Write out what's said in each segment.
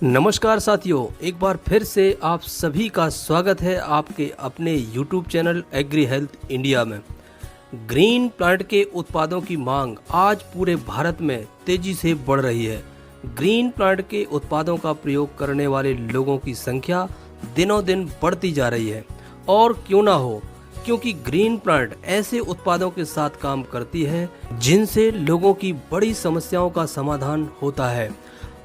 नमस्कार साथियों, एक बार फिर से आप सभी का स्वागत है आपके अपने YouTube channel agri health India में। ग्रीन प्लांट के उत्पादों की मांग आज पूरे भारत में तेजी से बढ़ रही है। ग्रीन प्लांट के उत्पादों का प्रयोग करने वाले लोगों की संख्या दिनों दिन बढ़ती जा रही है। और क्यों ना हो, क्योंकि ग्रीन प्लांट ऐसे उत्पादों के साथ काम करती है जिनसे लोगों की बड़ी समस्याओं का समाधान होता है।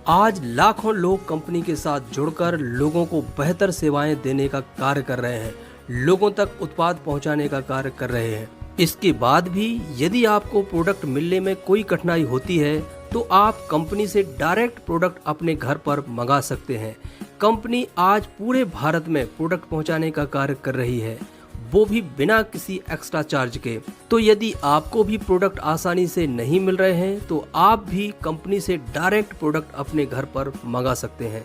आज लाखों लोग कंपनी के साथ जुड़कर लोगों को बेहतर सेवाएं देने का कार्य कर रहे हैं, लोगों तक उत्पाद पहुंचाने का कार्य कर रहे हैं। इसके बाद भी यदि आपको प्रोडक्ट मिलने में कोई कठिनाई होती है तो आप कंपनी से डायरेक्ट प्रोडक्ट अपने घर पर मंगा सकते हैं। कंपनी आज पूरे भारत में प्रोडक्ट पहुंचाने का कार्य कर रही है, वो भी बिना किसी एक्स्ट्रा चार्ज के। तो यदि आपको भी प्रोडक्ट आसानी से नहीं मिल रहे हैं तो आप भी कंपनी से डायरेक्ट प्रोडक्ट अपने घर पर मंगा सकते हैं।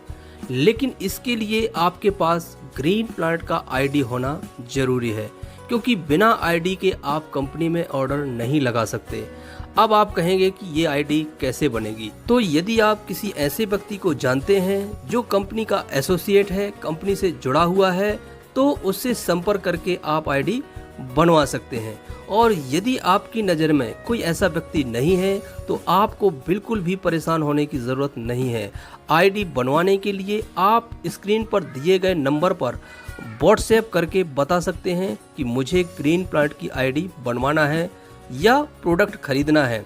लेकिन इसके लिए आपके पास ग्रीन प्लांट का आईडी होना जरूरी है, क्योंकि बिना आईडी के आप कंपनी में ऑर्डर नहीं लगा सकते। अब आप कहेंगे कि ये आईडी कैसे बनेगी? तो यदि आप किसी ऐसे व्यक्ति को जानते हैं जो कंपनी का एसोसिएट है, कंपनी से जुड़ा हुआ है, तो उससे संपर्क करके आप आईडी बनवा सकते हैं। और यदि आपकी नज़र में कोई ऐसा व्यक्ति नहीं है तो आपको बिल्कुल भी परेशान होने की ज़रूरत नहीं है। आईडी बनवाने के लिए आप स्क्रीन पर दिए गए नंबर पर व्हाट्सएप करके बता सकते हैं कि मुझे ग्रीन प्लांट की आईडी बनवाना है या प्रोडक्ट खरीदना है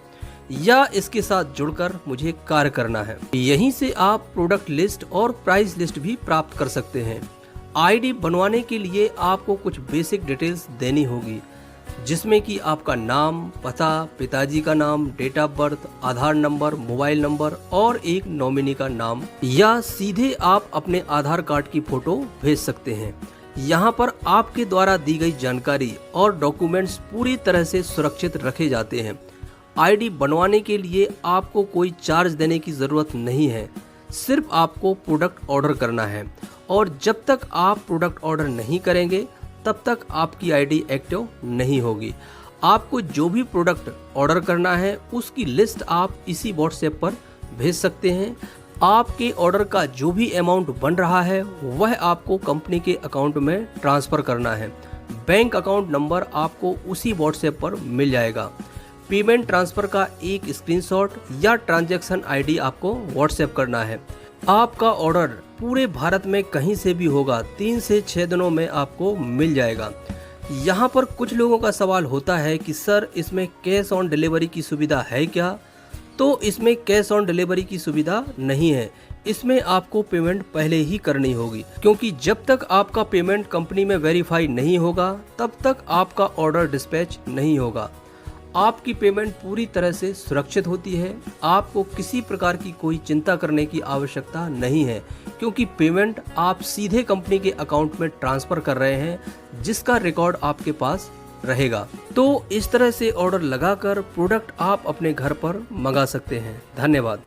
या इसके साथ जुड़कर मुझे कार्य करना है। यहीं से आप प्रोडक्ट लिस्ट और प्राइस लिस्ट भी प्राप्त कर सकते हैं। आईडी बनवाने के लिए आपको कुछ बेसिक डिटेल्स देनी होगी, जिसमें कि आपका नाम, पता, पिताजी का नाम, date of birth, Aadhaar number, mobile number और एक नॉमिनी का नाम, या सीधे आप अपने आधार कार्ड की फोटो भेज सकते हैं। यहाँ पर आपके द्वारा दी गई जानकारी और डॉक्यूमेंट्स पूरी तरह से सुरक्षित रखे जाते हैं। आईडी बनवाने के लिए आपको कोई चार्ज देने की ज़रूरत नहीं है, सिर्फ आपको प्रोडक्ट ऑर्डर करना है। और जब तक आप प्रोडक्ट ऑर्डर नहीं करेंगे तब तक आपकी आईडी एक्टिव नहीं होगी। आपको जो भी प्रोडक्ट ऑर्डर करना है उसकी लिस्ट आप इसी व्हाट्सएप पर भेज सकते हैं। आपके ऑर्डर का जो भी अमाउंट बन रहा है वह आपको कंपनी के अकाउंट में ट्रांसफ़र करना है। बैंक अकाउंट नंबर आपको उसी व्हाट्सएप पर मिल जाएगा। पेमेंट ट्रांसफ़र का एक स्क्रीनशॉट या ट्रांजैक्शन आईडी आपको व्हाट्सएप करना है। आपका ऑर्डर पूरे भारत में कहीं से भी होगा, 3 से 6 दिनों में आपको मिल जाएगा। यहाँ पर कुछ लोगों का सवाल होता है कि सर, इसमें कैश ऑन डिलीवरी की सुविधा है क्या? तो इसमें कैश ऑन डिलीवरी की सुविधा नहीं है। इसमें आपको पेमेंट पहले ही करनी होगी, क्योंकि जब तक आपका पेमेंट कंपनी में वेरीफाई नहीं होगा तब तक आपका ऑर्डर डिस्पैच नहीं होगा। आपकी पेमेंट पूरी तरह से सुरक्षित होती है। आपको किसी प्रकार की कोई चिंता करने की आवश्यकता नहीं है, क्योंकि पेमेंट आप सीधे कंपनी के अकाउंट में ट्रांसफ़र कर रहे हैं, जिसका रिकॉर्ड आपके पास रहेगा। तो इस तरह से ऑर्डर लगाकर प्रोडक्ट आप अपने घर पर मंगा सकते हैं। धन्यवाद।